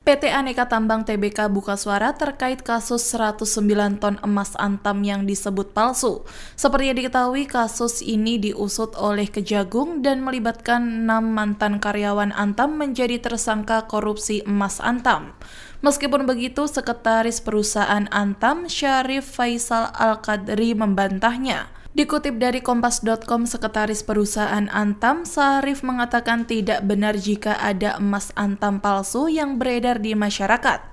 PT Aneka Tambang Tbk buka suara terkait kasus 109 ton emas antam yang disebut palsu. Seperti yang diketahui, kasus ini diusut oleh Kejagung dan melibatkan 6 mantan karyawan Antam menjadi tersangka korupsi emas Antam. Meskipun begitu, Sekretaris Perusahaan Antam, Syarif Faisal Al-Qadri, membantahnya. Dikutip dari Kompas.com, Sekretaris Perusahaan Antam, Syarif mengatakan tidak benar jika ada emas Antam palsu yang beredar di masyarakat.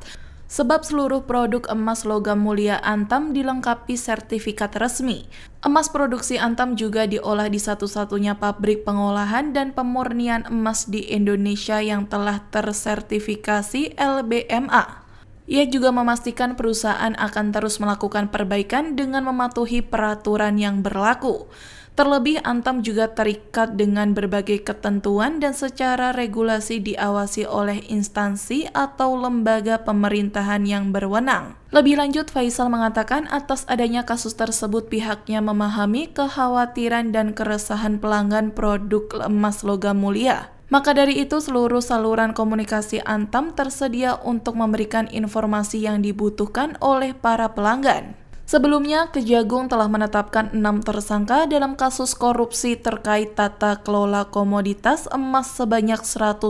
Sebab seluruh produk emas logam mulia Antam dilengkapi sertifikat resmi. Emas produksi Antam juga diolah di satu-satunya pabrik pengolahan dan pemurnian emas di Indonesia yang telah tersertifikasi LBMA. Ia juga memastikan perusahaan akan terus melakukan perbaikan dengan mematuhi peraturan yang berlaku. Terlebih, Antam juga terikat dengan berbagai ketentuan dan secara regulasi diawasi oleh instansi atau lembaga pemerintahan yang berwenang. Lebih lanjut, Faisal mengatakan atas adanya kasus tersebut pihaknya memahami kekhawatiran dan keresahan pelanggan produk emas logam mulia. Maka dari itu, seluruh saluran komunikasi Antam tersedia untuk memberikan informasi yang dibutuhkan oleh para pelanggan. Sebelumnya, Kejagung telah menetapkan 6 tersangka dalam kasus korupsi terkait tata kelola komoditas emas sebanyak 109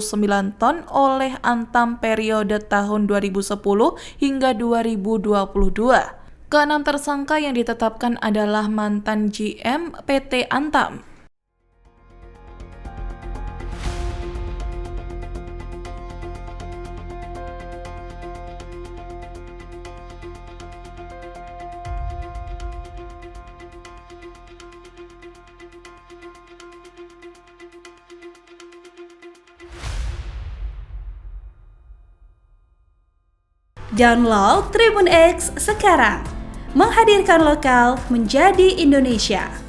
ton oleh Antam periode tahun 2010 hingga 2022. Keenam tersangka yang ditetapkan adalah mantan GM PT Antam. Download Tribun X sekarang, menghadirkan lokal menjadi Indonesia.